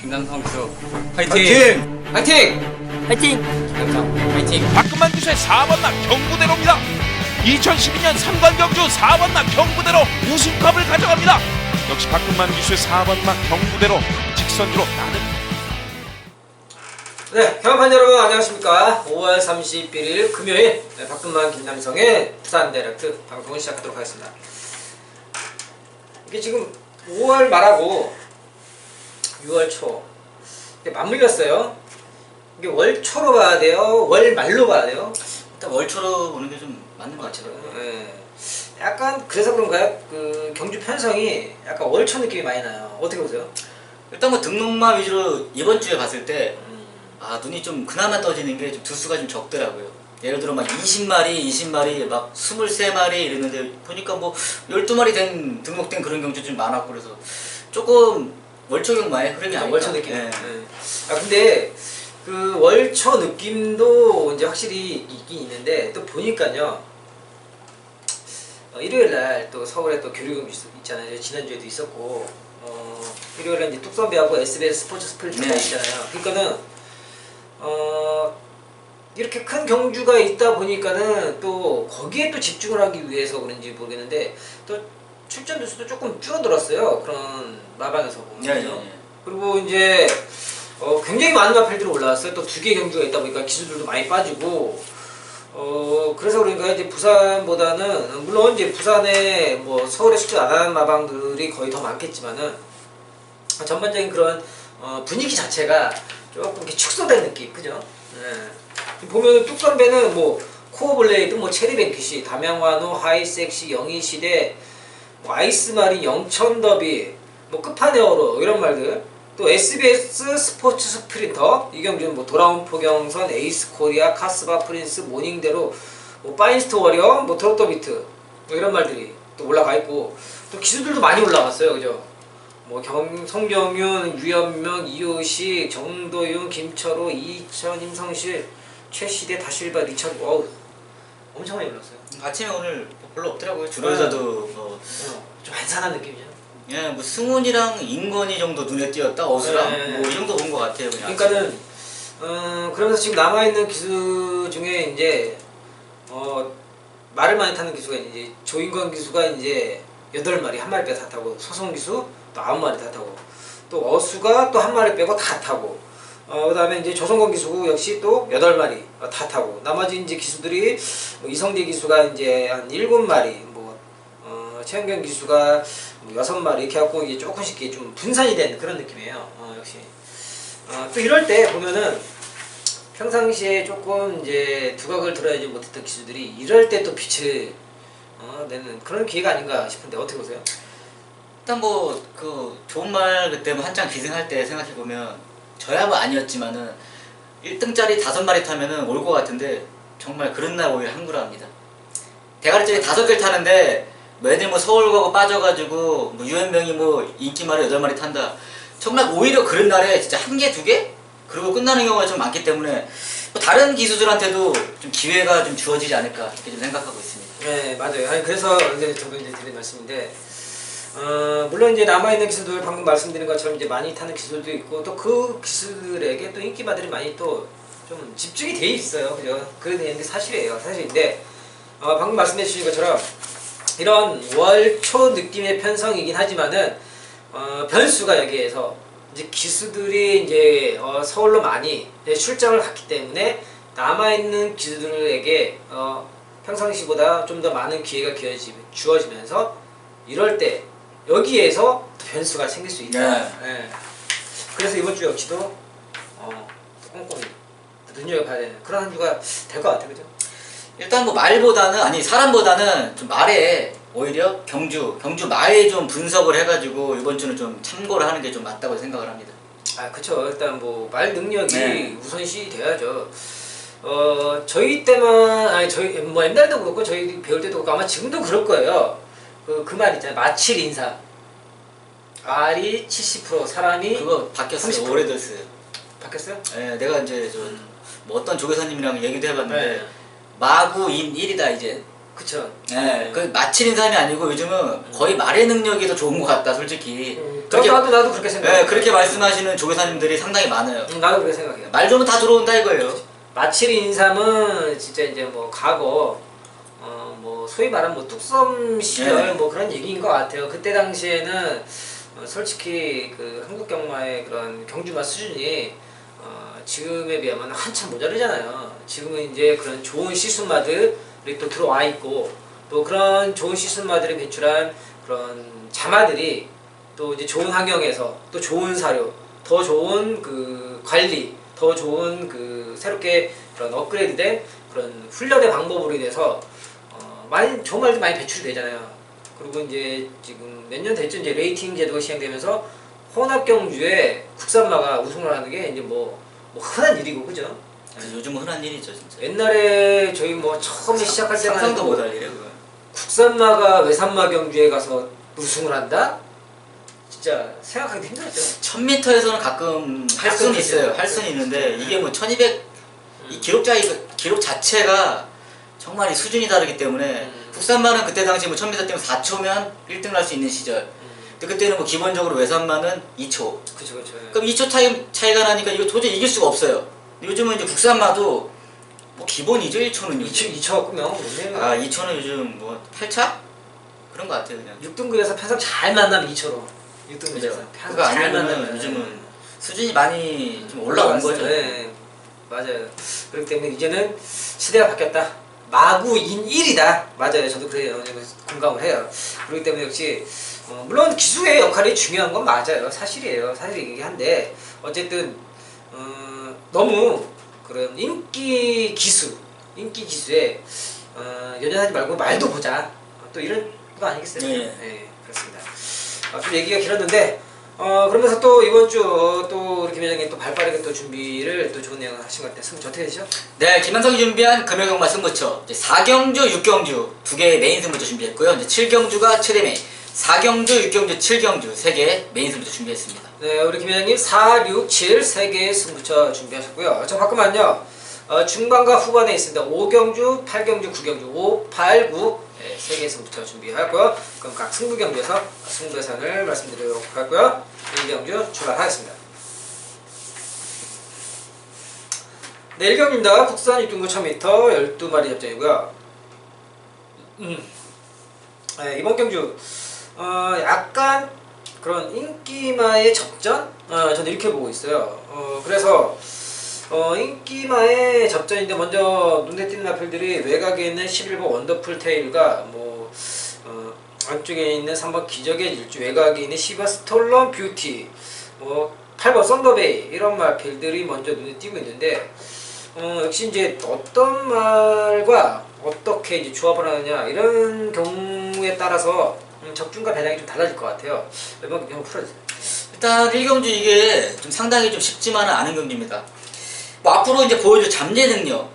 김남성 기수 화이팅! 화이팅! 화이팅! 화이팅! 김남성 화이팅! 박근만 기수의 4번마 경부대로입니다. 2012년 3관 경주 4번마 경부대로 우승컵을 가져갑니다. 역시 박근만 기수의 4번마 경부대로 직선주로 나는. 네, 경험판 여러분 안녕하십니까. 5월 31일 금요일 박근만 김남성의 부산 다이렉트 방송을 시작하도록 하겠습니다. 이게 지금 5월 말하고 6월 초 이게 맞물렸어요. 이게 월 초로 봐야 돼요? 월 말로 봐야 돼요? 일단 월초로 보는 게 좀 맞는 것 같아요. 네. 약간 그래서 그런가요? 그 경주 편성이 약간 월초 느낌이 많이 나요. 어떻게 보세요? 일단 뭐 등록마 위주로 이번 주에 봤을 때 눈이 좀 그나마 떠지는 게 좀 두수가 좀 적더라고요. 예를 들어 막 20마리 막 23마리 이랬는데 보니까 뭐 12마리 등록된 그런 경주 좀 많았고 그래서 조금 월초 경마의 흐름이 아닐까. 월초 느낌. 네. 네. 근데 그 월초 느낌도 이제 확실히 있긴 있는데 또 보니까요. 일요일 날 또 서울에 또 교류금 있잖아요. 지난주에도 있었고 일요일에 이제 뚝선배하고 SBS 스포츠 스플릿 네. 있잖아요. 그러니까는 이렇게 큰 경주가 있다 보니까는 또 거기에 또 집중을 하기 위해서 그런지 모르겠는데 또 출전 두수도 조금 줄어들었어요. 그런 마방에서 보면. 네. 그리고 이제 굉장히 많은 마필들이 올라왔어요. 또 두 개 경주가 있다 보니까 기수들도 많이 빠지고 그래서 그런가 이제 부산보다는 물론 이제 부산에 뭐 서울에 출전 안 하는 마방들이 거의 더 많겠지만은 전반적인 그런 분위기 자체가 조금 이렇게 축소된 느낌, 그죠? 네. 보면은 뚝선배는 뭐 코어블레이드, 뭐 체리뱅키시, 담양환호, 하이섹시, 영희시대, 뭐 아이스마린, 영천더비, 뭐 끝판왕으로 이런 말들. 또 SBS 스포츠 스프린터 이경준, 뭐 돌아온 포경선, 에이스 코리아, 카스바 프린스, 모닝대로, 뭐 파인스트 워리어, 뭐 트로토비트 뭐 이런 말들이 또 올라가 있고 또 기수들도 많이 올라갔어요, 그죠? 뭐 성경윤, 유현명, 이효식, 정도윤, 김철호, 이천, 임성실, 최시대, 다실바, 리천, 어우 엄청 많이 올랐어요. 아침에 오늘 별로 없더라고요. 주로에서도 좀 한산한 느낌이죠. 뭐 승훈이랑 인건이 정도 눈에 띄었다. 어수랑 네. 뭐 이 정도 본 것 같아요. 그냥 그러니까는 그러면서 지금 남아 있는 기수 중에 이제 말을 많이 타는 기수가 이제 조인건 기수가 이제 8마리 한 마리 빼고 다 타고 소송 기수 또 9마리 다 타고 또 어수가 또 한 마리 빼고 다 타고 그다음에 이제 조성건 기수 역시 또 8마리 다 타고 나머지 이제 기수들이 뭐 이성대 기수가 이제 한 7마리 뭐 최현경 기수가 뭐 6마리 이렇게 해갖고 이게 조금씩 이렇게 좀 분산이 된 그런 느낌이에요. 역시 또 이럴 때 보면은 평상시에 조금 이제 두각을 들어야지 못했던 기수들이 이럴 때 또 빛을 내는 그런 기회가 아닌가 싶은데 어떻게 보세요? 일단 뭐 그 좋은 말 그때 뭐 한창 기승할 때 생각해 보면 저야 뭐 아니었지만은 1등짜리 5마리 타면은 올 것 같은데 정말 그런 날 오히려 항구라합니다. 대가리짜리 5개를 타는데 애들 뭐 서울 가고 빠져가지고 뭐 유현명이 뭐 인기말이 8마리 탄다. 정말 오히려 그런 날에 진짜 1개, 2개? 그리고 끝나는 경우가 좀 많기 때문에 뭐 다른 기수들한테도 좀 기회가 좀 주어지지 않을까 이렇게 좀 생각하고 있습니다. 네, 맞아요. 아니 그래서 이제 저도 이제 드린 말씀인데 물론 이제 남아있는 기수들 방금 말씀드린 것처럼 이제 많이 타는 기수들도 있고 또 그 기수들에게 또 인기마들이 많이 또 좀 집중이 돼 있어요. 그죠? 그래 되는 게 사실이에요. 사실인데 방금 말씀해 주신 것처럼 이런 월초 느낌의 편성이긴 하지만은 변수가 여기에서 이제 기수들이 이제 서울로 많이 출장을 갔기 때문에 남아있는 기수들에게 평상시보다 좀 더 많은 기회가 주어지면서 이럴 때 여기에서 변수가 생길 수 있다. 네. 그래서 이번 주 역시도 꼼꼼히 눈여겨봐야 되는 그런 한 주가 될 것 같아요. 그죠? 일단 뭐 사람보다는 좀 말에 오히려 경주 말에 좀 분석을 해가지고 이번 주는 좀 참고를 하는 게 좀 맞다고 생각을 합니다. 그쵸. 일단 뭐 말 능력이 네. 우선시 돼야죠. 저희 때만 저희 뭐 옛날도 그렇고 저희 배울 때도 그렇고 아마 지금도 그럴 거예요. 그 말 있잖아요. 마칠 인사. R이 70% 사람이 그거 바뀌었어요. 30%. 오래됐어요. 바뀌었어요? 네, 내가 이제 뭐 어떤 조교사님이랑 얘기도 해봤는데 네. 마구 인 1이다 이제 그쵸. 네, 그 마칠 인삼이 아니고 요즘은 거의 말의 능력이 더 좋은 것 같다, 솔직히. 그렇게, 나도 그렇게 생각해요. 네, 그렇게 말씀하시는 조교사님들이 상당히 많아요. 나도 그렇게 생각해요. 말 좋으면 다 들어온다 이거예요. 마칠 인삼은 진짜 이제 뭐 과거 뭐 소위 말하면 뭐 뚝섬 시절 네. 뭐 그런 얘기인 것 같아요. 그때 당시에는 솔직히 그 한국 경마의 그런 경주마 수준이 지금에 비하면 한참 모자르잖아요. 지금은 이제 그런 좋은 시순마들이 또 들어와 있고 또 그런 좋은 시순마들이 배출한 그런 자마들이 또 이제 좋은 환경에서 또 좋은 사료, 더 좋은 그 관리, 더 좋은 그 새롭게 그런 업그레이드된 그런 훈련의 방법으로 인해서 많이 좋은 말도 많이 배출이 되잖아요. 그리고 이제 지금 몇 년 됐죠. 이제 레이팅 제도가 시행되면서 혼합 경주에 국산마가 우승을 하는 게 이제 뭐 흔한 일이고 그죠? 요즘은 흔한 일이죠, 진짜. 옛날에 저희 뭐 처음에 시작할 때만 상상도 해도 못할 일이에요, 그건. 국산마가 외산마 경주에 가서 우승을 한다? 진짜 생각하기 힘들었죠. 1000m에서는 가끔 할 수는 가끔 있어요. 있죠. 할 수는 있는데 네. 이게 뭐 1200, 이 기록 자체가 정말 이 수준이 다르기 때문에 국산마는 그때 당시 뭐 1000m 뛰면 4초면 1등 할 수 있는 시절. 근데 그때는 뭐 기본적으로 외산마는 2초. 그쵸. 그럼 2초 차이가 나니까 이거 도저히 이길 수가 없어요. 요즘은 이제 국산마도 뭐 기본이죠, 1초는. 2초 갖고 명은 못내요. 아, 2초는 요즘 뭐 8차? 그런 거 같아요, 그냥. 6등급에서 편성 잘 만나면 2초로. 6등급에서 그죠? 그거 아니면은 요즘은 수준이 많이 좀 올라온 거죠. 네, 맞아요. 그렇기 때문에 이제는 시대가 바뀌었다. 마구인 1이다. 맞아요. 저도 그래 어느 정도 공감을 해요. 그렇기 때문에 역시 물론 기수의 역할이 중요한 건 맞아요. 사실이에요. 사실이긴 한데 어쨌든 너무 그런 인기 기수에 연연하지 말고 말도 보자. 또 이런 거 아니겠어요? 네. 네, 그렇습니다. 좀 얘기가 길었는데 그러면서 또 이번 주 또 우리 김 회장님 또 발빠르게 또 준비를 또 좋은 내용 하신 것 같아요. 승부 어떻게 되시죠? 네, 김현석이 준비한 금요경마 승부처 이제 4경주, 6경주 두 개의 메인 승부처 준비했고요. 이제 7경주가 최대 메인, 4경주, 6경주, 7경주 세 개의 메인 승부처 준비했습니다. 네, 우리 김 회장님 4, 6, 7 세 개의 승부처 준비하셨고요. 저 바꾸면요. 중반과 후반에 있습니다. 5경주, 8경주, 9경주, 5, 8, 9 네, 세 개의 승부처 준비하고요. 그럼 각 승부 경주에서 승부 예산을 말씀드리도록 하고요. 1경주 출발하겠습니다. 네, 1경주입니다. 국산 6등급 1000m 12마리 접전이고요. 네, 이번 경주 약간 그런 인기마의 접전? 저는 이렇게 보고 있어요. 그래서 인기마의 접전인데 먼저 눈에 띄는 마필들이 외곽에 있는 11번 원더풀 테일과 뭐 안쪽에 있는 3번 기적의 질주, 외곽에 있는 12번 스톨런 뷰티, 뭐 8번 썬더베이 이런 마필들이 먼저 눈에 띄고 있는데 역시 이제 어떤 말과 어떻게 이제 조합을 하느냐 이런 경우에 따라서 적중과 배당이 좀 달라질 것 같아요. 이번 경우 풀어주세요. 일단 1경주 이게 좀 상당히 좀 쉽지만은 않은 경기입니다. 뭐 앞으로 이제 보여줄 잠재 능력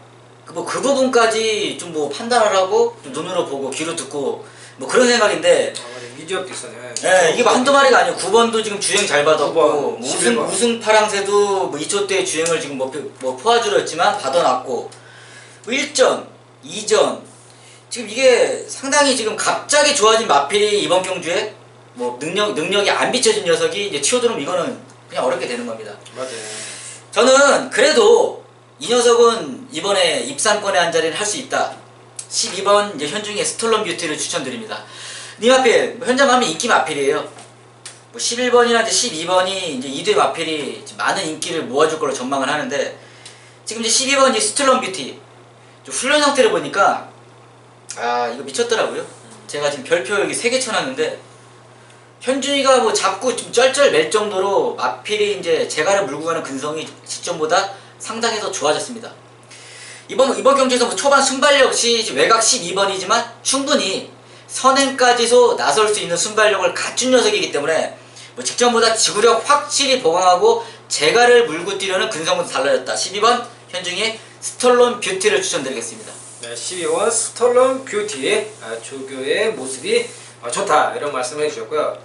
그 부분까지 좀 뭐 판단을 하고 좀 눈으로 보고 귀로 듣고 뭐 그런 생각인데 미디어도 있었네. 예, 이게 뭐 한두 마리가 아니고 9번도 지금 주행 잘 받았고 9번, 뭐 11번. 우승 파랑새도 뭐 2초 때 주행을 지금 뭐 포화주로 했지만 받아놨고 뭐 1전, 2전 지금 이게 상당히 지금 갑자기 좋아진 마필이 이번 경주에 뭐 능력이 안 비춰진 녀석이 이제 튀어들으면 이거는 그냥 어렵게 되는 겁니다. 맞아요. 저는 그래도 이 녀석은 이번에 입상권에 한 자리를 할 수 있다. 12번 이제 현중의 스톨런 뷰티를 추천드립니다. 이 마필 현장 가면 인기 마필이에요. 뭐 11번이나 이제 12번이 이제 2대 마필이 많은 인기를 모아줄 걸로 전망을 하는데 지금 이제 12번 이 스톨런 뷰티 좀 훈련 상태를 보니까 이거 미쳤더라고요. 제가 지금 별표 여기 3개 쳐놨는데 현준이가 뭐 잡고 좀 쩔쩔 맬 정도로 마필이 이제 재갈을 물고 가는 근성이 직전보다 상당히 더 좋아졌습니다. 이번 경주에서 뭐 초반 순발력 없이 외곽 12번이지만 충분히 선행까지도 나설 수 있는 순발력을 갖춘 녀석이기 때문에 뭐 직전보다 지구력 확실히 보강하고 재갈을 물고 뛰려는 근성도 달라졌다. 12번 현중의 스톨런 뷰티를 추천드리겠습니다. 네, 12번 스톨런 뷰티 조교의 모습이 좋다 이런 말씀을 해주셨고요.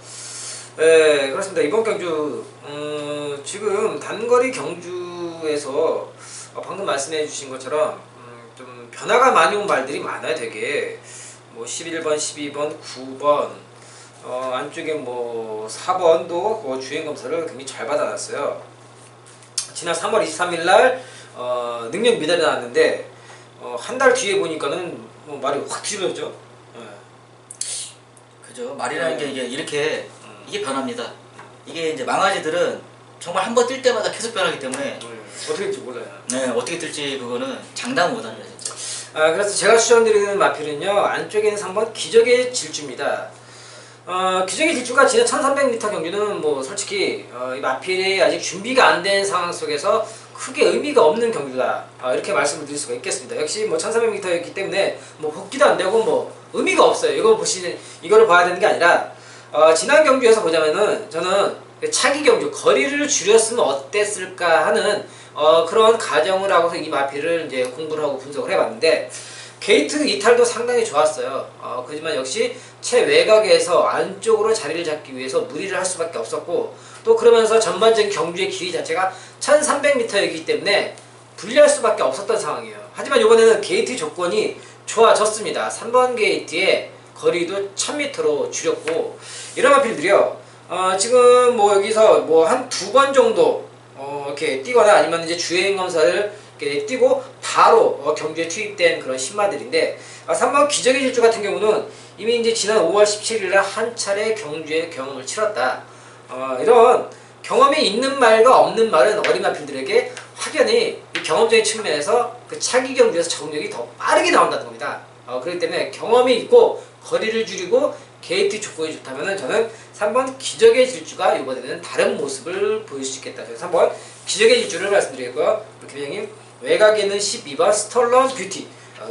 네, 그렇습니다. 이번 경주 지금 단거리 경주에서 방금 말씀해 주신 것처럼 좀 변화가 많이 온 말들이 많아요. 되게 뭐 11번, 12번, 9번, 안쪽에 뭐 4번도 그 주행 검사를 굉장히 잘 받아놨어요. 지난 3월 23일 날 능력 미달이 나왔는데 한 달 뒤에 보니까는 뭐 말이 확 뒤집어졌죠. 그죠. 말이라는 게 이게 이렇게 이게 변합니다. 이게 이제 망아지들은 정말 한 번 뛸 때마다 계속 변하기 때문에 어떻게 될지 몰라요. 네, 어떻게 뜰지 그거는 장담 못합니다 진짜. 그래서 제가 추천드리는 마필은요, 안쪽에 있는 3번 기적의 질주입니다. 기적의 질주가 지난 1300m 경주는 뭐 솔직히 이 마필이 아직 준비가 안 된 상황 속에서 크게 의미가 없는 경주다, 이렇게 말씀을 드릴 수가 있겠습니다. 역시 뭐 1300m였기 때문에 뭐 복귀도 안 되고 뭐 의미가 없어요. 이거를 봐야 되는 게 아니라 지난 경주에서 보자면은 저는 차기 경주 거리를 줄였으면 어땠을까 하는 그런 가정을 하고서 이 마필을 이제 공부를 하고 분석을 해봤는데, 게이트 이탈도 상당히 좋았어요. 그렇지만 역시 최외곽에서 안쪽으로 자리를 잡기 위해서 무리를 할 수밖에 없었고, 또 그러면서 전반적인 경주의 길이 자체가 1300m이기 때문에 불리할 수밖에 없었던 상황이에요. 하지만 이번에는 게이트 조건이 좋아졌습니다. 3번 게이트의 거리도 1000m로 줄였고, 이런 마필들이요, 지금 뭐 여기서 뭐 한 2번 정도 이렇게 뛰거나 아니면 이제 주행 검사를 이렇게 뛰고 바로 경주에 투입된 그런 신마들인데, 3번 기적의 질주 같은 경우는 이미 이제 지난 5월 17일 날 한 차례 경주의 경험을 치렀다. 이런 경험이 있는 말과 없는 말은 어린 마필들에게 확연히 이 경험적인 측면에서 그 차기 경주에서 적응력이 더 빠르게 나온다는 겁니다. 그렇기 때문에 경험이 있고 거리를 줄이고 게이트 조건이 좋다면 저는 3번 기적의 질주가 이번에는 다른 모습을 보일 수 있겠다. 그래서 3번 기적의 질주를 말씀드리고요. 김현님 외곽에 있는 12번 스톨런 뷰티,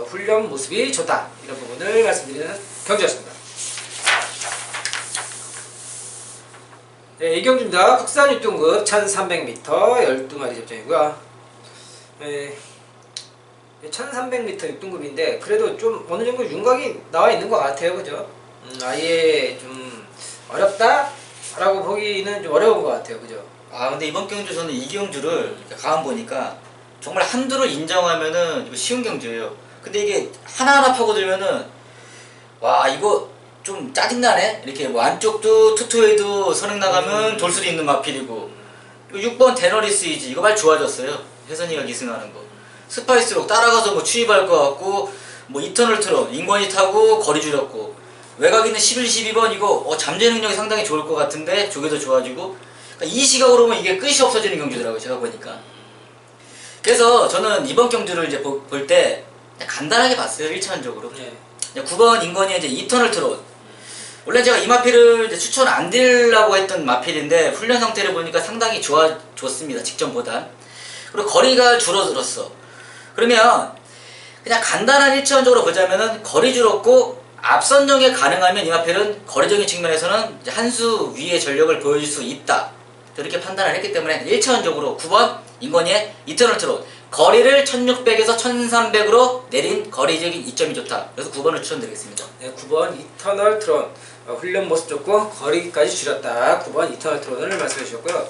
훈련 모습이 좋다, 이런 부분을 말씀드리는 경주였습니다. 네, 이 경주입니다. 국산 6등급 1300m 12마리 접전이고요. 네, 1300m 6등급인데 그래도 좀 어느 정도 윤곽이 나와 있는 것 같아요. 그죠? 아예 좀 어렵다? 라고 보기는 좀 어려운 것 같아요. 그죠? 근데 이번 경주 저는 이 경주를 가만 보니까 정말 한두를 인정하면은 이거 쉬운 경주예요. 근데 이게 하나하나 파고들면은 와 이거 좀 짜증나네? 이렇게 뭐 안쪽도 투투웨이도 선행 나가면 돌 수도 있는 마필이고, 6번 데너리스 이지 이거 말 좋아졌어요. 혜선이가 기승하는 거. 스파이스록 따라가서 뭐 추입할 것 같고, 뭐 이터널 트론 인권이 타고 거리 줄였고, 외곽 있는 11, 12번 이거 잠재 능력이 상당히 좋을 것 같은데 조개도 좋아지고, 그러니까 이 시각으로 보면 이게 끝이 없어지는 경주더라고요. 제가 보니까. 그래서 저는 이번 경주를 이제 볼 때 간단하게 봤어요. 1차원적으로. 네. 9번 인권이 이제 이터널 트론. 원래 제가 이 마필을 이제 추천 안 드리려고 했던 마필인데 훈련 상태를 보니까 상당히 좋습니다. 직전보다. 그리고 거리가 줄어들었어. 그러면 그냥 간단한 1차원적으로 보자면은 거리 줄었고 앞선 정에 가능하면 이 마필은 거리적인 측면에서는 이제 한 수 위의 전력을 보여줄 수 있다. 이렇게 판단을 했기 때문에 1차원적으로 9번 인권이의 이터널 트론. 거리를 1600에서 1300으로 내린 거리적인 이점이 좋다. 그래서 9번을 추천드리겠습니다. 네, 9번 이터널 트론. 훈련 모습 좋고 거리까지 줄였다. 9번 이터널 트론을 말씀해 주셨고요.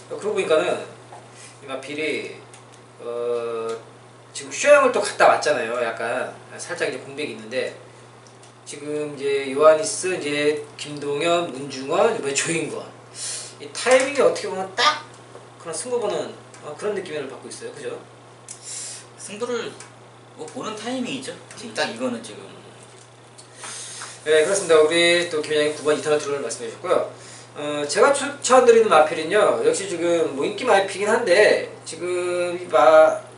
그러고 보니까는 이 마필이 지금 슈양을 또 갔다 왔잖아요. 약간 살짝 이제 공백이 있는데, 지금 이제 요하니스, 이제 김동현, 문중원, 이번에 조인권, 이 타이밍이 어떻게 보면 딱 그런 승부 보는 그런 느낌을 받고 있어요. 그죠? 승부를 뭐 보는 타이밍이죠. 지금 딱 이거는 지금. 네, 그렇습니다. 우리 또 김현영이 9번 이터널 트론을 말씀해 주셨고요. 제가 추천드리는 마필은요, 역시 지금 뭐 인기 마필이긴 한데, 지금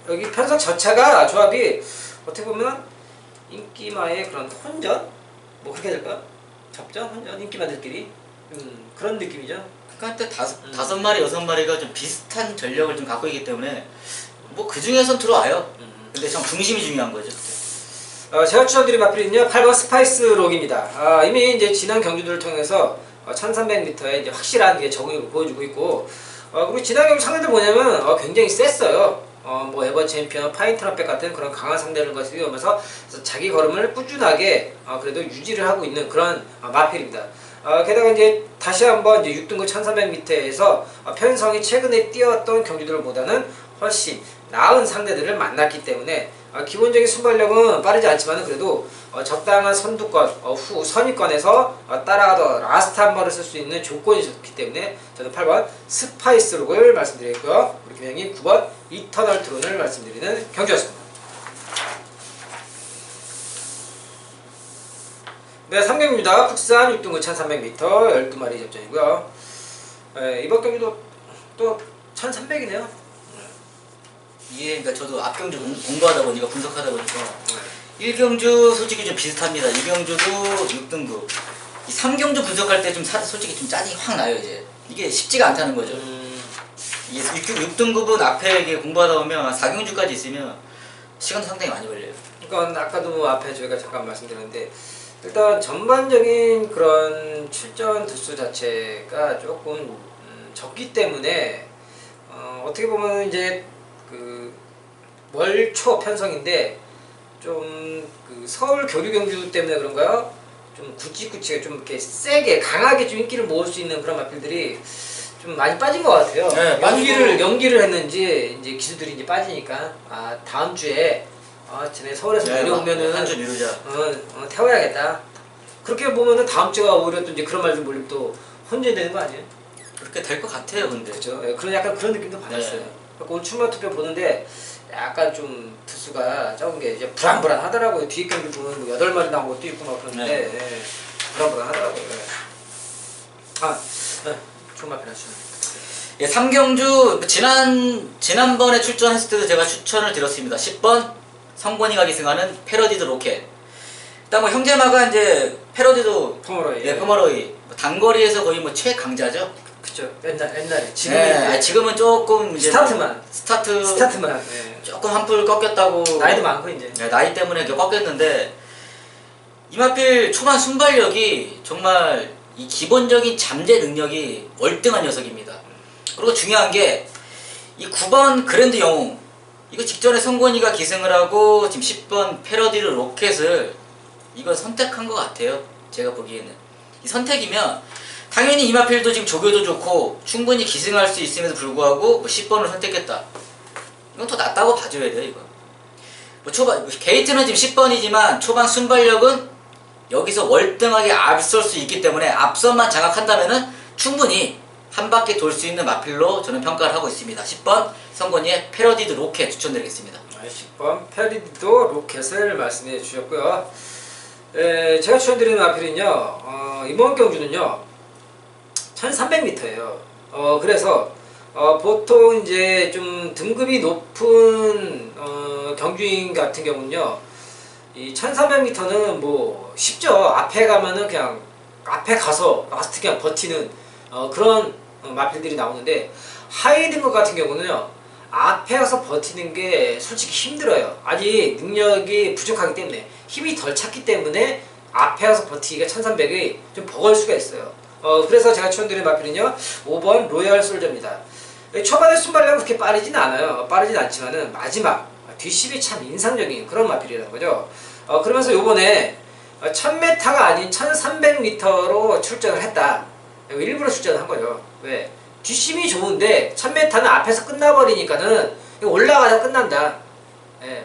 여기 편성 저차가 조합이 어떻게 보면 인기마의 그런 혼전? 뭐 그렇게 해야 될까? 접전? 혼전? 인기마들끼리? 그런 느낌이죠. 그러니까 한때 다섯 마리, 여섯 마리가 좀 비슷한 전력을 좀 갖고 있기 때문에 뭐 그 중에선 들어와요. 근데 참 중심이 중요한 거죠. 제가 추천드린 마필은요, 8번 스파이스 록입니다. 이미 이제 지난 경주들을 통해서 1300m에 이제 확실한 적응력을 보여주고 있고, 그리고 지난 경주 상대들 뭐냐면 굉장히 셌어요. 뭐 에버 챔피언, 파인트럼백 같은 그런 강한 상대를 거치면서 자기 걸음을 꾸준하게 그래도 유지를 하고 있는 그런 마필입니다. 게다가 이제 다시 한번 이제 6등급 1300m에서 편성이 최근에 뛰었던 경주들보다는 훨씬 나은 상대들을 만났기 때문에 기본적인 순발력은 빠르지 않지만 그래도 적당한 선두권, 후 선위권에서 따라가도 라스트 한 번을 쓸 수 있는 조건이 좋기 때문에 저는 8번 스파이스록을 말씀드리겠고요. 우리 김영님 9번 이터널 트론을 말씀드리는 경주였습니다. 네, 3경기입니다. 국산 6등급 1300m 12마리 접전이고요. 이번 경기도 또 1300이네요. 이게 그러니까 저도 앞경주 공부하다 보니까 분석하다 보니까 1경주 솔직히 좀 비슷합니다. 2경주도 6등급. 이 3경주 분석할 때 좀 솔직히 좀 짜증이 확 나요 이제. 이게 쉽지가 않다는 거죠. 이게 6등급은 앞에 이게 공부하다 보면 4경주까지 있으면 시간도 상당히 많이 걸려요. 그러니까 아까도 앞에 저희가 잠깐 말씀드렸는데 일단 전반적인 그런 출전 두수 자체가 조금 적기 때문에 어떻게 보면 이제 그 월초 편성인데 좀 그 서울 교류 경주 때문에 그런가요? 좀 굵직굵직하게 좀 이렇게 세게 강하게 좀 인기를 모을 수 있는 그런 마필들이 좀 많이 빠진 것 같아요. 네, 연기를 했는지 이제 기수들이 이제 빠지니까 다음 주에 쟤네 서울에서 내려오면은 한 주 미루자. 태워야겠다. 그렇게 보면은 다음 주가 오히려 또 이제 그런 말들 몰리면 또 혼재되는 거 아니에요? 그렇게 될 것 같아요 근데. 그렇죠. 그런 약간 그런 느낌도 받았어요. 네. 그러니까 오늘 출마 투표 보는데 약간 좀 투수가 적은 게 이제 불안불안하더라고요. 뒤에 경기 보면 뭐 8마리 나온 것도 있고 막 그러는데 네. 불안불안하더라고요. 정말 편하시네. 예, 3경주 지난번에 출전했을 때도 제가 추천을 드렸습니다. 10번 성권이가 기승하는 패러디드 로켓. 일단 뭐 형제마가 이제 패러디도 포머로이. 예, 포머로이 단거리에서 거의 뭐 최강자죠. 그쵸. 옛날에 지금은 네, 지금은 조금 이제 스타트만 스타트만 네. 조금 한풀 꺾였다고. 나이도 많고 이제. 네, 나이 때문에 이렇게 꺾였는데 이마필 초반 순발력이 정말 이 기본적인 잠재 능력이 월등한 녀석입니다. 그리고 중요한 게 이 9번 그랜드 영웅 이거 직전에 성권이가 기승을 하고 지금 10번 패러디드 로켓을 이건 선택한 것 같아요. 제가 보기에는 이 선택이면 당연히 이마필도 지금 조교도 좋고 충분히 기승할 수 있음에도 불구하고 뭐 10번을 선택했다. 이건 더 낫다고 봐줘야 돼요 이거. 뭐 초반 게이트는 지금 10번이지만 초반 순발력은 여기서 월등하게 앞설 수 있기 때문에 앞선만 장악한다면은 충분히 한 바퀴 돌 수 있는 마필로 저는 평가를 하고 있습니다. 10번 성권이의 패러디드 로켓 추천드리겠습니다. 10번 패러디드 로켓을 말씀해 주셨고요. 제가 추천드리는 마필은요. 이번 경주는요. 1300m예요. 그래서 보통 이제 좀 등급이 높은 경주인 같은 경우는요. 이 1300m는 뭐 쉽죠. 앞에 가면은 그냥 앞에 가서 라스트 그냥 버티는 그런 마필들이 나오는데 하이 등급 같은 경우는요. 앞에 가서 버티는 게 솔직히 힘들어요. 아직 능력이 부족하기 때문에 힘이 덜 찼기 때문에 앞에 가서 버티기가 1300이 좀 버거울 수가 있어요. 그래서 제가 추천드린 마필은요 5번 로얄 솔저입니다. 초반에 순발력은 그렇게 빠르진 않아요. 빠르진 않지만은 마지막 뒷심이 참 인상적인 그런 마필이라는 거죠. 그러면서 요번에 1000m가 아닌 1300m로 출전을 했다. 일부러 출전을 한 거죠. 왜? 뒷심이 좋은데 1000m는 앞에서 끝나버리니까는 올라가다 끝난다.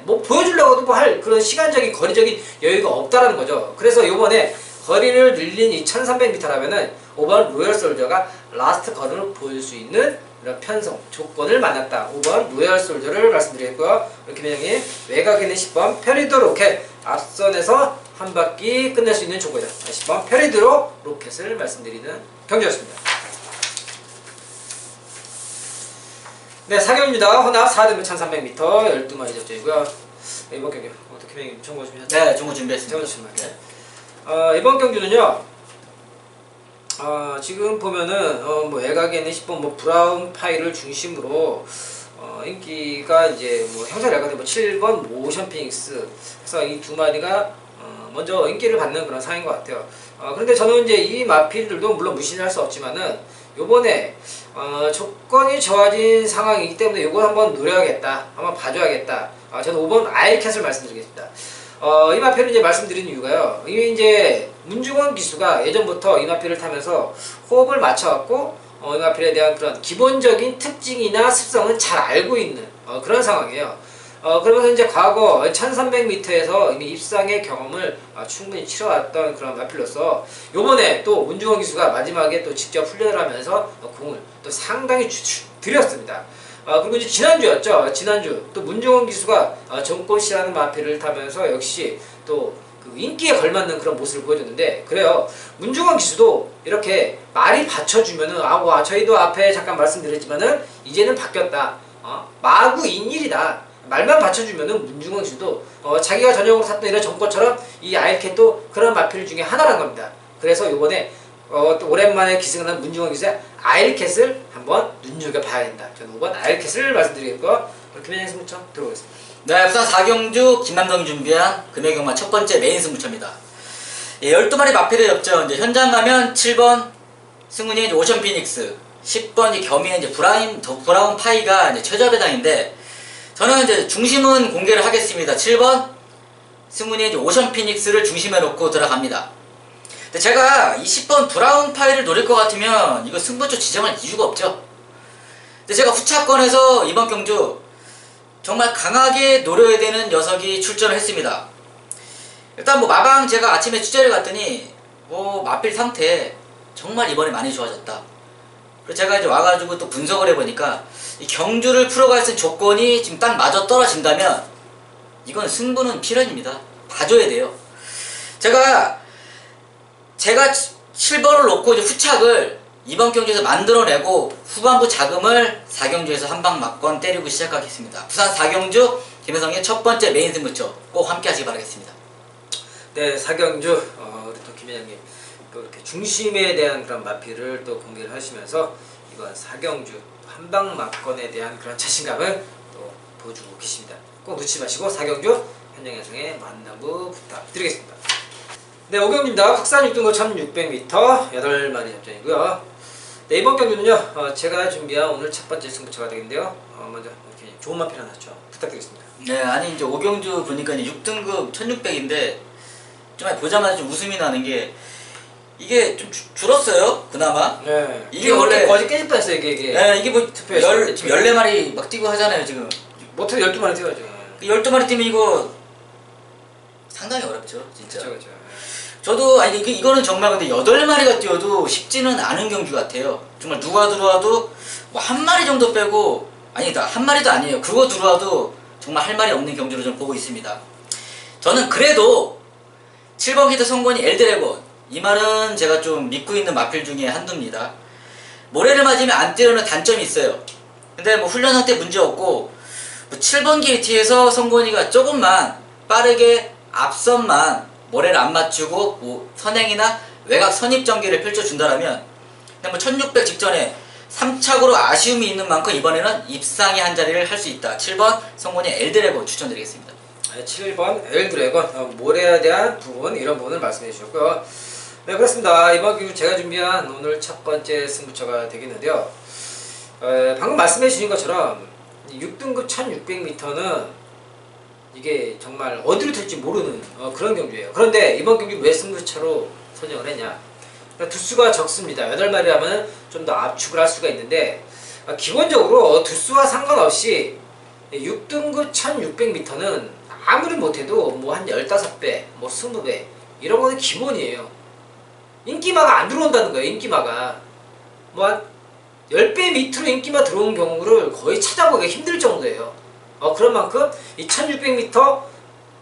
뭐 보여주려고도 뭐 할 그런 시간적인 거리적인 여유가 없다라는 거죠. 그래서 요번에 거리를 늘린 이 1300m라면은 5번 로얄 솔저가 라스트 걸음을 보일 수 있는 이런 편성 조건을 만났다. 5번 로얄 솔저를 말씀드리겠고요. 김현영님 외곽에 있는 10번 패러디드 로켓 앞선에서 한 바퀴 끝낼 수 있는 조건이다. 10번 패러디드 로켓을 말씀드리는 경기였습니다. 네, 4경입니다. 혼합 4등급 1300m 12마리 접전이고요. 이번 경기 어떻게 김현영님 정보 준비하셨죠? 네, 정보 준비했습니다. 네. 이번 경기는요. 지금 보면은 뭐 외곽에 있는 10번 뭐 브라운 파이를 중심으로 인기가 이제 뭐 형사 외곽에 뭐 7번 모션 피닉스 그래서 이 두 마리가 먼저 인기를 받는 그런 상인 것 같아요. 그런데 저는 이제 이 마필들도 물론 무시할 수 없지만은 요번에 조건이 좋아진 상황이기 때문에 요거 한번 노려야겠다, 한번 봐줘야겠다. 저는 5번 아이캣을 말씀드리겠습니다. 이 마필을 이제 말씀드린 이유가요. 이미 이제 문중원 기수가 예전부터 이 마필을 타면서 호흡을 맞춰갖고 이 마필에 대한 그런 기본적인 특징이나 습성은 잘 알고 있는 그런 상황이에요. 그러면서 이제 과거 1300m에서 이미 입상의 경험을 충분히 치러왔던 그런 마필로서 요번에 또 문중원 기수가 마지막에 또 직접 훈련을 하면서 공을 또 상당히 들였습니다. 그리고 이제 지난주였죠. 지난주 또 문중원 기수가 정꽃이라는 마필을 타면서 역시 또 그 인기에 걸맞는 그런 모습을 보여줬는데, 그래요. 문중원 기수도 이렇게 말이 받쳐주면은 저희도 앞에 잠깐 말씀드렸지만은 이제는 바뀌었다. 마구 인일이다. 말만 받쳐주면은 문중원 기수도 자기가 전형으로 탔던 이런 정꽃처럼 이 아일캣도 그런 마필 중에 하나란 겁니다. 그래서 요번에 또 오랜만에 기승을 한 문중원 기수의 아일캣을 한번 눈여겨봐야 된다. 저는 5번 아일캣을 말씀드리겠고요. 김현영 승부처 들어보겠습니다. 네, 부산 4경주 김남동이 준비한 금요경마 첫 번째 메인 승부처입니다. 12마리 마필의 접전. 이제 현장 가면 7번 승훈이 이제 오션 피닉스, 10번이 겸이의 이제 브라운 파이가 이제 최저 배당인데, 저는 이제 중심은 공개를 하겠습니다. 7번 승훈이 이제 오션 피닉스를 중심에 놓고 들어갑니다. 근데 제가 이 10번 브라운 파이를 노릴 것 같으면 이거 승부처 지정할 이유가 없죠. 근데 제가 후차권에서 이번 경주 정말 강하게 노려야 되는 녀석이 출전을 했습니다. 일단 뭐 마방 제가 아침에 취재를 갔더니 마필 상태 정말 이번에 많이 좋아졌다. 그래서 제가 이제 와가지고 또 분석을 해보니까 이 경주를 풀어갈 수 있는 조건이 지금 딱 맞아 떨어진다면 이건 승부는 필연입니다. 봐줘야 돼요. 제가 7번을 놓고 이제 후착을 이번 경주에서 만들어내고 후반부 자금을 4경주에서 한 방 맞건 때리고 시작하겠습니다. 부산 4경주 김혜성의 첫 번째 메인 승부처 꼭 함께 하시기 바라겠습니다. 네, 4경주 우리 또 김현영님 또 이렇게 중심에 대한 그런 마필을 또 공개를 하시면서 이번 4경주 한방 맞건에 대한 그런 자신감을 또 보여주고 계십니다. 꼭 놓치지 마시고 4경주 현영현성의 만남부 부탁드리겠습니다. 네, 5경주입니다. 국산 6등급 1600m 8마리 접전이고요. 네, 이번 경주는요, 제가 준비한 오늘 첫 번째 승부처가 되겠는데요. 먼저 이렇게 좋은 마필 하나 죠 부탁드리겠습니다. 네, 아니 이제 5경주 보니까 이제 6등급 1600인데 좀 보자마자 좀 웃음이 나는 게 이게 좀 줄었어요, 그나마. 네, 이게 원래 거의 깨질 뻔했어요, 이게. 네, 이게 뭐 투표에서 14마리 막 뛰고 하잖아요, 지금. 못해도 12마리 뛰어야죠. 12마리 뛰면 이거 상당히 어렵죠, 진짜. 그렇죠. 저도 아니 이거는 정말 근데 8마리가 뛰어도 쉽지는 않은 경주 같아요. 정말 누가 들어와도 뭐 한 마리 정도 빼고, 아니다, 한 마리도 아니에요. 그거 들어와도 정말 할 말이 없는 경주로 좀 보고 있습니다. 저는 그래도 7번 히트 성권이 엘드래곤, 이 말은 제가 좀 믿고 있는 마필 중에 한두입니다. 모래를 맞으면 안 때리는 단점이 있어요. 근데 뭐 훈련 상태 문제 없고, 뭐 7번 게이트에서 성권이가 조금만 빠르게 앞선만 모래를 안 맞추고 뭐 선행이나 외곽 선입 전개를 펼쳐준다라면, 근데 뭐 1600 직전에 3착으로 아쉬움이 있는 만큼 이번에는 입상의 한 자리를 할 수 있다. 7번 성곤이 엘드래곤 추천드리겠습니다. 7번 엘드래곤, 모래에 대한 부분, 이런 부분을 말씀해 주셨고요. 네, 그렇습니다. 이번 경주 제가 준비한 오늘 첫 번째 승부처가 되겠는데요. 방금 말씀해 주신 것처럼 6등급 1600m는 이게 정말 어디로 튈지 모르는 그런 경주예요. 그런데 이번 경주 왜 승부처로 선정을 했냐? 그러니까 두수가 적습니다. 8마리 하면 좀 더 압축을 할 수가 있는데, 기본적으로 두수와 상관없이 6등급 1600m는 아무리 못해도 뭐 한 15배, 뭐 20배 이런 거는 기본이에요. 인기마가 안 들어온다는 거예요. 인기마가 뭐 한 10배 밑으로 인기마 들어온 경우를 거의 찾아보기가 힘들 정도예요. 그런 만큼 이 1600m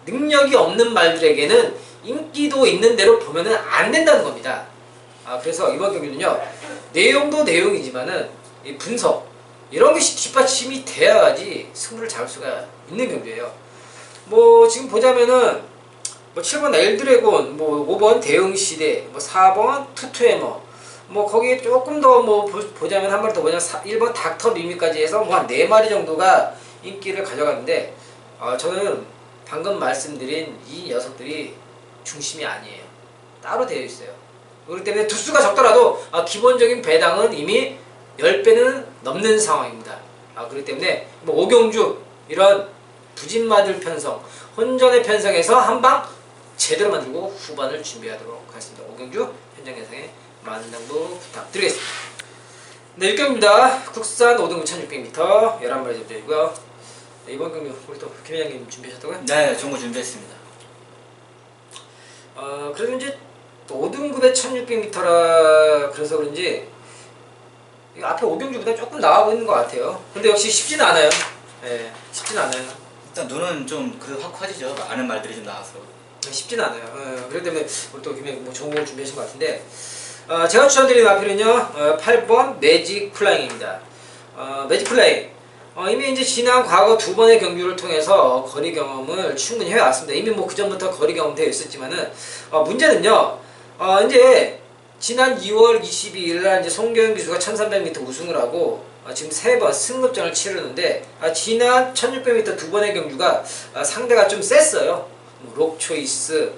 능력이 없는 말들에게는 인기도 있는 대로 보면은 안 된다는 겁니다. 그래서 이번 경기는요, 내용도 내용이지만은 이 분석 이런 게 뒷받침이 돼야지 승부를 잡을 수가 있는 경기예요. 뭐 지금 보자면은 뭐 7번 엘드래곤, 뭐 5번 대응시대, 뭐 4번 투투해머, 뭐 거기에 조금 더 뭐 보자면 한 마리 더 보자면 1번 닥터 미미까지 해서 뭐 한 4마리 정도가 인기를 가져갔는데, 저는 방금 말씀드린 이 녀석들이 중심이 아니에요. 따로 되어 있어요. 그렇기 때문에 두수가 적더라도 기본적인 배당은 이미 10배는 넘는 상황입니다. 그렇기 때문에 뭐 5경주 이런 부진마들 편성, 혼전의 편성에서 한방 제대로 만들고 후반을 준비하도록 하겠습니다. 5경주 현장 예상의 만남부 부탁드리겠습니다. 네, 1경입니다. 국산 5등급 1600m 11마리 접전이고요. 이번 경기 우리 또 김 회장님 준비하셨다고요? 네, 좋은 거 준비했습니다. 그래도 이제 5등급의 1600m라 그래서 그런지 이거 앞에 오경주보다 조금 나아 보이는 것 같아요. 근데 역시 쉽지는 않아요. 예, 쉽지는 않아요. 일단 눈은 좀 확 커지죠. 많은 말들이 좀 나와서. 쉽지는 않아요. 그렇기 때문에 우리 또 김 뭐 좋은 걸 준비하신 것 같은데 제가 추천드리는 마필은요 8번 매직 플라잉입니다. 매직 플라잉 이미 이제 지난 과거 2번의 경주를 통해서 거리 경험을 충분히 해왔습니다. 이미 뭐 그 전부터 거리 경험 되어 있었지만은 문제는요 이제 지난 2월 22일 날 이제 송교영 기수가 1300m 우승을 하고 지금 3번 승급전을 치르는데 지난 1600m 2번의 경주가 상대가 좀 셌어요. 뭐 록초이스,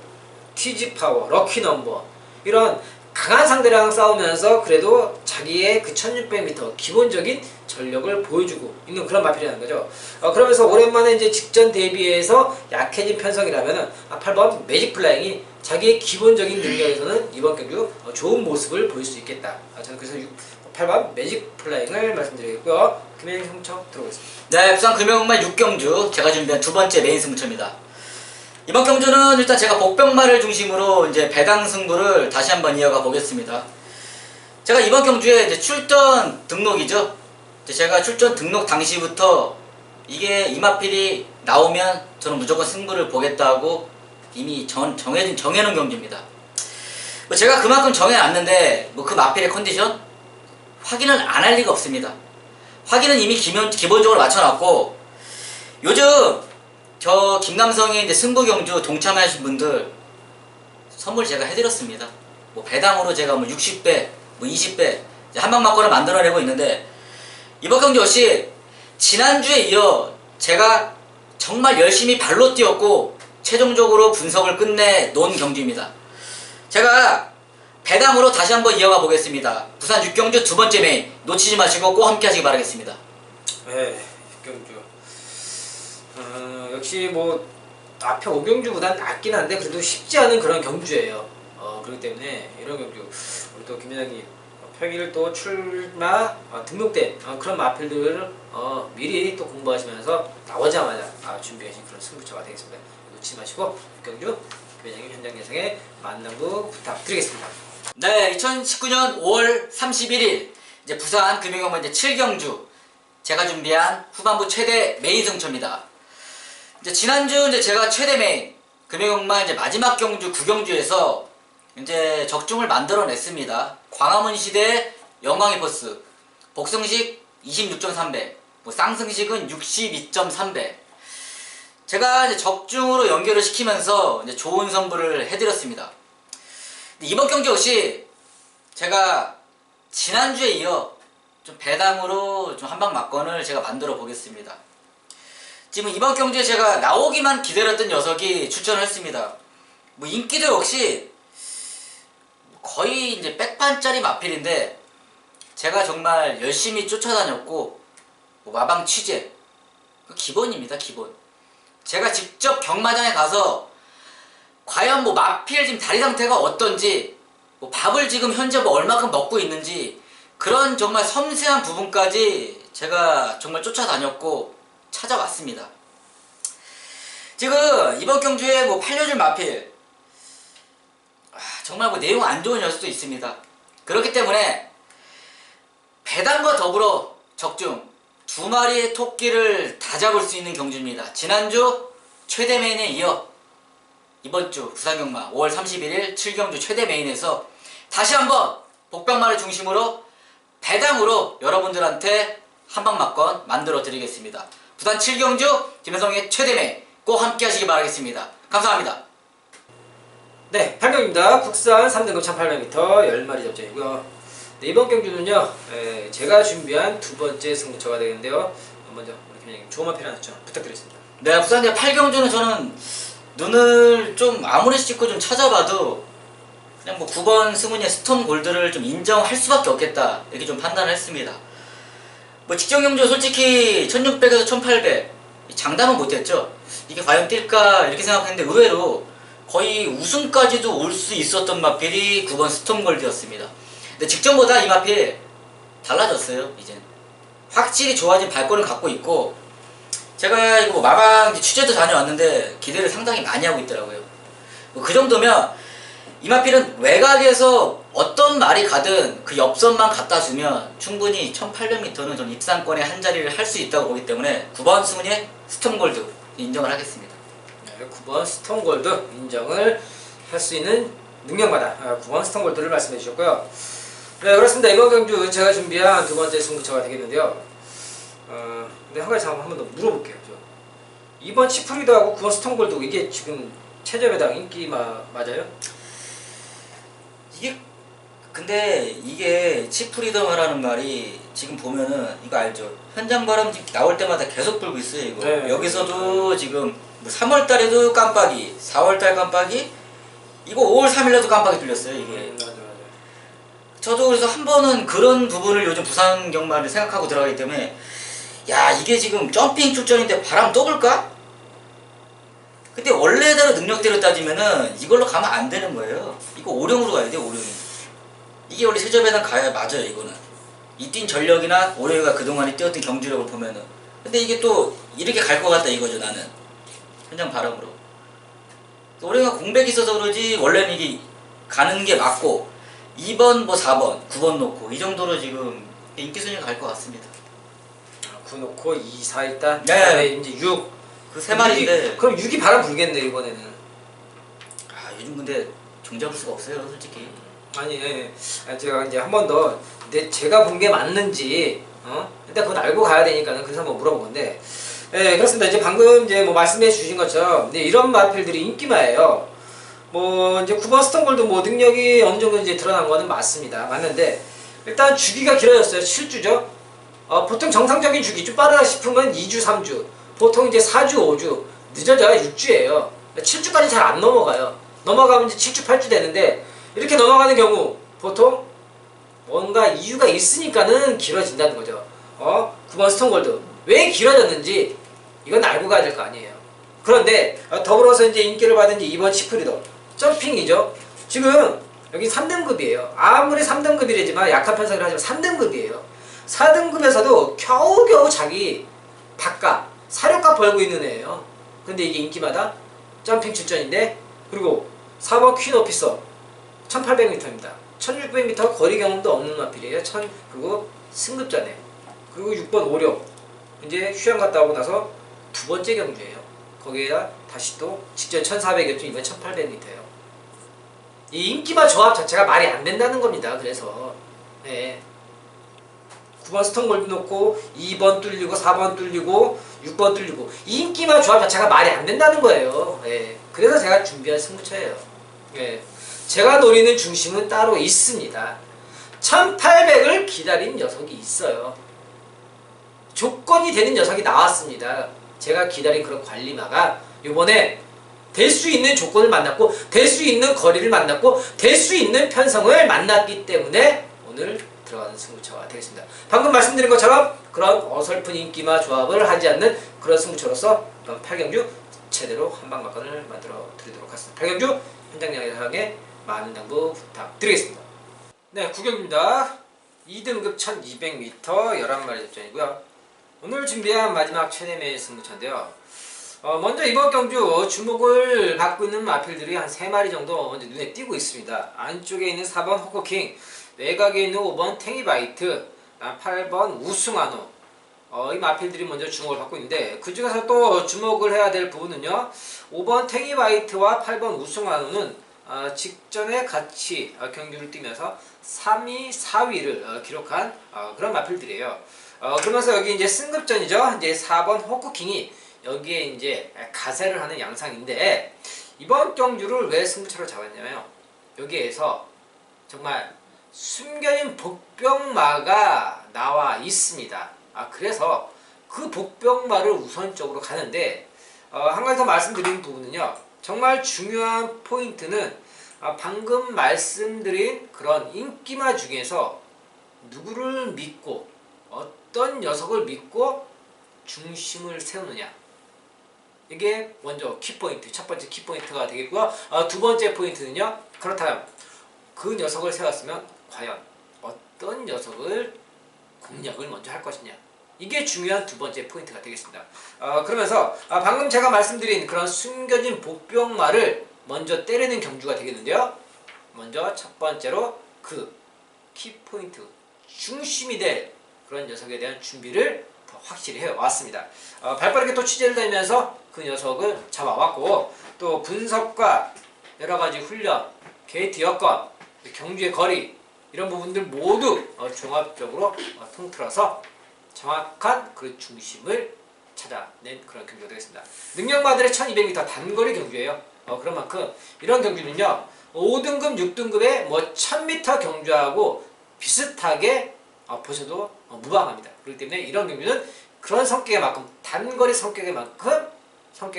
티지파워, 럭키넘버 이런 강한 상대랑 싸우면서 그래도 자기의 그 1600m 기본적인 전력을 보여주고 있는 그런 마필이라는 거죠. 그러면서 오랜만에 이제 직전 대비해서 약해진 편성이라면은 8번 매직 플라잉이 자기의 기본적인 능력에서는 이번 경주 좋은 모습을 보일 수 있겠다. 저는 그래서 8번 매직 플라잉을 말씀드리겠고요. 금행 승부처 들어오겠습니다. 네, 부산 금영만 6경주 제가 준비한 두 번째 메인 승부처입니다. 이번 경주는 일단 제가 복병마를 중심으로 이제 배당 승부를 다시 한번 이어가 보겠습니다. 제가 이번 경주에 이제 출전 등록이죠. 제가 출전 등록 당시부터 이게 이마필이 나오면 저는 무조건 승부를 보겠다고 이미 정해놓은 경주입니다. 뭐 제가 그만큼 정해놨는데 뭐 그 마필의 컨디션 확인은 안 할 리가 없습니다. 확인은 이미 기본적으로 맞춰놨고 요즘 저 김남성의 이제 승부 경주 동참하신 분들 선물 제가 해드렸습니다. 뭐 배당으로 제가 뭐 60배, 뭐 20배 한방 막권을 만들어내고 있는데 이번 경주 역시 지난주에 이어 제가 정말 열심히 발로 뛰었고 최종적으로 분석을 끝내 놓은 경주입니다. 제가 배당으로 다시 한번 이어가 보겠습니다. 부산 6경주 두 번째 메인 놓치지 마시고 꼭 함께 하시기 바라겠습니다. 네, 6경주. 역시 뭐 앞에 5경주보단 낫긴 한데 그래도 쉽지 않은 그런 경주예요. 그렇기 때문에 이런 경주 우리 또 김 회장님 평일 또 출마 등록된 그런 마필들을 미리 또 공부하시면서 나오자마자 준비하신 그런 승부처가 되겠습니다. 놓치지 마시고 6경주 김 회장님 현장 예상에 만남부 부탁드리겠습니다. 네, 2019년 5월 31일 이제 부산 금융경마 이제 7경주 제가 준비한 후반부 최대 메인 승부처입니다. 이제 지난주 이제 제가 최대 메인 금융경마 이제 마지막 경주 9경주에서 이제 적중을 만들어냈습니다. 광화문 시대 영광의 버스 복승식 26.3배, 뭐 쌍승식은 62.3배. 제가 이제 적중으로 연결을 시키면서 이제 좋은 선물을 해드렸습니다. 이번 경주 역시 제가 지난주에 이어 좀 배당으로 좀 한방 막건을 제가 만들어 보겠습니다. 지금 이번 경주에 제가 나오기만 기다렸던 녀석이 출전을 했습니다. 뭐 인기도 역시 거의 이제 백반짜리 마필인데 제가 정말 열심히 쫓아다녔고 뭐 마방 취재 그 기본입니다. 기본. 제가 직접 경마장에 가서 과연 뭐 마필 지금 다리 상태가 어떤지 뭐 밥을 지금 현재 뭐 얼마큼 먹고 있는지 그런 정말 섬세한 부분까지 제가 정말 쫓아다녔고 찾아왔습니다. 지금 이번 경주에 뭐 팔려줄 마필 정말 뭐 내용 안 좋은 녀석도 있습니다. 그렇기 때문에 배당과 더불어 적중 두 마리의 토끼를 다 잡을 수 있는 경주입니다. 지난주 최대 메인에 이어 이번주 부산경마 5월 31일 7경주 최대 메인에서 다시 한번 복병마를 중심으로 배당으로 여러분들한테 한방 막건 만들어 드리겠습니다. 부산 7경주 김현성의 최대 메인 꼭 함께 하시기 바라겠습니다. 감사합니다. 네, 8경입니다. 국산 3등급 1800m 10마리 접전이고요. 네, 이번 경주는요 제가 준비한 두 번째 승부처가 되겠는데요. 먼저 우리 김 회장님 좋은 마필 하나 좀 부탁드리겠습니다. 네, 부산 8경주는 저는 눈을 좀 아무리 씻고 좀 찾아봐도 그냥 뭐 9번 승훈이의 스톰 골드를 좀 인정할 수밖에 없겠다 이렇게 좀 판단을 했습니다. 뭐 직전 경주 솔직히 1600에서 1800 장담은 못했죠. 이게 과연 뛸까 이렇게 생각했는데 의외로 거의 우승까지도 올 수 있었던 마필이 9번 스톰 골드였습니다. 근데 직전보다 이 마필 달라졌어요. 이제 확실히 좋아진 발권을 갖고 있고 제가 이거 뭐 마방 취재도 다녀왔는데 기대를 상당히 많이 하고 있더라고요. 뭐 그 정도면 이마필은 외곽에서 어떤 말이 가든 그 옆선만 갖다 주면 충분히 1800m는 전 입상권의 한 자리를 할 수 있다고 보기 때문에 9번 승훈의 스톤골드 인정을 하겠습니다. 네, 9번 스톤골드 인정을 할 수 있는 능력마다 9번 스톤골드를 말씀해 주셨고요. 네, 그렇습니다. 이번 경주 제가 준비한 두 번째 승부처가 되겠는데요. 근데 한 가지 한번 더 물어볼게요. 저. 2번 치프리드하고 9번 스톤골드 이게 지금 최저배당 인기 맞아요? 근데 이게 치프리더마라는 말이 지금 보면은 이거 알죠? 현장 바람 나올 때마다 계속 불고 있어요 이거. 네. 여기서도 지금 뭐 3월달에도 깜빡이, 4월달 깜빡이, 이거 5월 3일에도 깜빡이 뚫렸어요 이게. 맞아. 저도 그래서 한 번은 그런 부분을 요즘 부산 경마를 생각하고 들어가기 때문에 야 이게 지금 점핑 출전인데 바람 또 불까? 근데 원래대로 능력대로 따지면은 이걸로 가면 안 되는 거예요. 이거 오령으로 가야 돼 오령이. 이게 원래 최저배당 가야 맞아요 이거는. 이 뛴 전력이나 오령이가 그동안에 뛰었던 경주력을 보면은. 근데 이게 또 이렇게 갈 것 같다 이거죠 나는. 현장 바람으로. 오령이가 공백이 있어서 그러지 원래는 이게 가는 게 맞고 2번 뭐 4번 9번 놓고 이 정도로 지금 인기 순위가 갈 것 같습니다. 9 놓고 2, 4 일단 네. 그다음에 이제 6 그 세 마리인데 그럼 6이 바람 불겠네 이번에는. 아 요즘 근데 종잡을 수가 없어요 솔직히. 아니, 제가 이제 한 번 더 제가 본 게 맞는지 일단 그건 알고 가야 되니까는 그래서 한번 물어본 건데, 그렇습니다. 이제 방금 이제 뭐 말씀해 주신 것처럼 이런 마필들이 인기마예요. 뭐 이제 9번 스톤골드 뭐 능력이 어느 정도 이제 드러난 거는 맞습니다. 일단 주기가 길어졌어요. 7주죠. 보통 정상적인 주기 좀 빠르다 싶은 건 2주, 3주. 보통 이제 4주, 5주, 늦어져야 6주예요. 7주까지 잘 안 넘어가요. 넘어가면 이제 7주, 8주 되는데 이렇게 넘어가는 경우 보통 뭔가 이유가 있으니까는 길어진다는 거죠. 9번 스톤골드 왜 길어졌는지 이건 알고 가야 될 거 아니에요. 그런데 더불어서 이제 인기를 받은 이제 2번 치프리더 점핑이죠. 지금 여기 3등급이에요. 아무리 3등급이라지만 약한 편성을 하지만 3등급이에요. 4등급에서도 겨우겨우 자기 밥값, 사료값 벌고 있는 애예요. 근데 이게 인기마다 점핑 출전인데, 그리고 4번 퀸 오피서 1800m입니다. 1600m 거리 경험도 없는 마필이에요. 그리고 승급자네. 그리고 6번 오령 이제 휴양 갔다 오고 나서 두 번째 경주예요. 거기에다 다시 또 직전 1400이었죠. 이번 1800m예요. 이 인기마 조합 자체가 말이 안 된다는 겁니다. 그래서 9번 스톤골드 놓고 2번 뚫리고 4번 뚫리고 6번 뚫리고 이 인기마 조합 자체가 말이 안 된다는 거예요. 그래서 제가 준비한 승부처예요. 제가 노리는 중심은 따로 있습니다. 1800을 기다린 녀석이 있어요. 조건이 되는 녀석이 나왔습니다. 제가 기다린 그런 관리마가 이번에 될 수 있는 조건을 만났고 될 수 있는 거리를 만났고 될 수 있는 편성을 만났기 때문에 오늘 들어가는 승부처가 되겠습니다. 방금 말씀드린 것처럼 그런 어설픈 인기마 조합을 하지 않는 그런 승부처로서 이번 8경주 제대로 한방막간을 만들어 드리도록 하겠습니다. 8경주 현장 양상에 많은 당부 부탁드리겠습니다. 네, 9경주입니다. 2등급 1200m 11마리 접전이고요. 오늘 준비한 마지막 최대매 승부처인데요. 먼저 이번 경주 주목을 받고 있는 마필들이 한 3마리 정도 먼저 눈에 띄고 있습니다. 안쪽에 있는 4번 호커킹, 외곽에 있는 5번 탱이바이트, 8번 우승한우, 이 마필들이 먼저 주목을 받고 있는데, 그 중에서 또 주목을 해야 될 부분은요, 5번 탱이바이트와 8번 우승한우는 직전에 같이 경주를 뛰면서 3위, 4위를 기록한 그런 마필들이에요. 그러면서 여기 이제 승급전이죠. 이제 4번 호크킹이 여기에 이제 가세를 하는 양상인데, 이번 경주를 왜 승부처로 잡았냐면 여기에서 정말 숨겨진 복병마가 나와 있습니다. 그래서 그 복병마를 우선적으로 가는데, 한 가지 더 말씀드린 부분은요, 정말 중요한 포인트는 방금 말씀드린 그런 인기마 중에서 누구를 믿고 어떤 녀석을 믿고 중심을 세우느냐, 이게 먼저 키포인트, 첫 번째 키포인트가 되겠고요. 두 번째 포인트는요, 그렇다면 그 녀석을 세웠으면 과연 어떤 녀석을 공략을 먼저 할 것이냐, 이게 중요한 두 번째 포인트가 되겠습니다. 그러면서 방금 제가 말씀드린 그런 숨겨진 복병말을 먼저 때리는 경주가 되겠는데요. 먼저 첫 번째로 그 키포인트 중심이 될 그런 녀석에 대한 준비를 더 확실히 해왔습니다. 발빠르게 또 취재를 다니면서 그 녀석을 잡아왔고 또 분석과 여러가지 훈련, 게이트 여건, 경주의 거리 이런 부분들 모두 종합적으로 통틀어서 정확한 그 중심을 찾아낸 그런 경주가 되겠습니다. 능력마들의 1200m 단거리 경주예요. 그런 만큼 이런 경주는요 5등급, 6등급의 뭐 1000m 경주하고 비슷하게 보셔도 무방합니다. 그렇기 때문에 이런 경주는 그런 성격에 맞게끔 단거리 성격에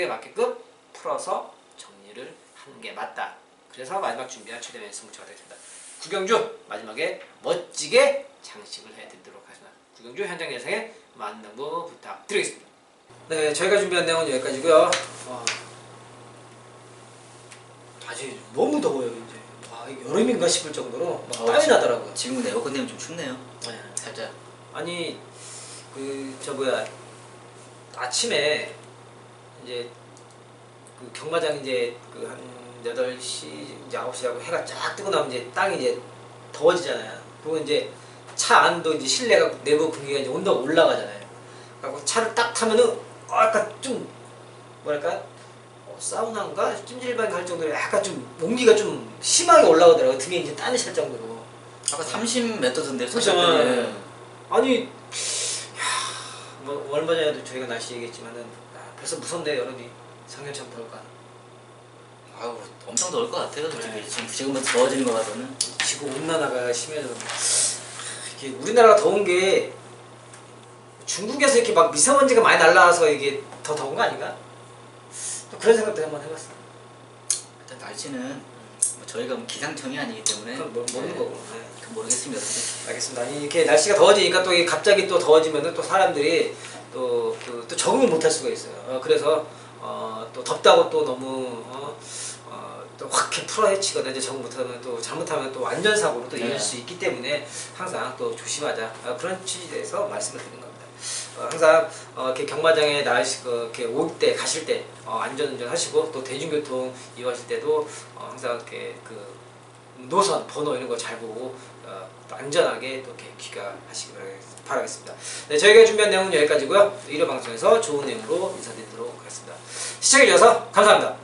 맞게끔 풀어서 정리를 하는 게 맞다. 그래서 마지막 준비한 최대한 승부처가 되겠습니다. 구경주 마지막에 멋지게 장식을 해드리도록 하겠습니다. 구경주 현장 예상에 많은 부 부탁드리겠습니다. 네, 저희가 준비한 내용은 여기까지고요. 아직 너무 더워요 이제. 여름인가 싶을 정도로 막 땀이 나더라고요. 지금은 에어컨 때문에 좀 춥네요. 네. 살짝. 아니 아침에 이제 그 경마장 이제 그 한 8시 이제 9시라고 해가 쫙 뜨고 나면 이제 땅이 이제 더워지잖아요. 그리고 이제 차 안도 이제 실내가 내부 공기가 이제 온도가 올라가잖아요. 그리고 차를 딱 타면은 약간 좀 뭐랄까 사우나인가 찜질방 갈 정도로 약간 좀 온기가 좀 심하게 올라오더라고요. 등에 이제 땀이 찰 정도로. 아까 30m던데 그렇죠. 아니 뭐 얼마 전에도 저희가 날씨 얘기했지만은 벌써 무섭네 여름이. 작년처럼 더울까? 아우 엄청 더울 것 같아요. 네. 지금부터 더워지는 거 봐서는. 지구 온난화가 심해져서 이게 우리나라가 더운 게 중국에서 이렇게 막 미세먼지가 많이 날라와서 이게 더 더운 거 아닌가? 또 그런 생각도 한번 해봤어. 일단 날씨는 뭐 저희가 뭐 기상청이 아니기 때문에 그건 모르는 거고. 네. 그건 모르겠습니다. 근데. 알겠습니다. 아니 이렇게 날씨가 더워지니까 또 갑자기 또 더워지면은 또 사람들이 또 적응을 못할 수가 있어요. 그래서 또 덥다고 또 너무 또 확 풀어헤치거나 이제 적응 못하면 또 잘못하면 또 안전사고로 또 이을 수 있기 때문에 항상 또 조심하자. 그런 취지에서 말씀을 드리는 겁니다. 항상 이렇게 경마장에 이렇게 올 때 가실 때 안전운전 하시고 또 대중교통 이용하실 때도 항상 이렇게 그 노선 번호 이런 거 잘 보고 또 안전하게 또 이렇게 귀가하시기 바라겠습니다. 네, 저희가 준비한 내용은 여기까지고요. 1호 방송에서 좋은 내용으로 인사드리도록 하겠습니다. 시청해주셔서 감사합니다.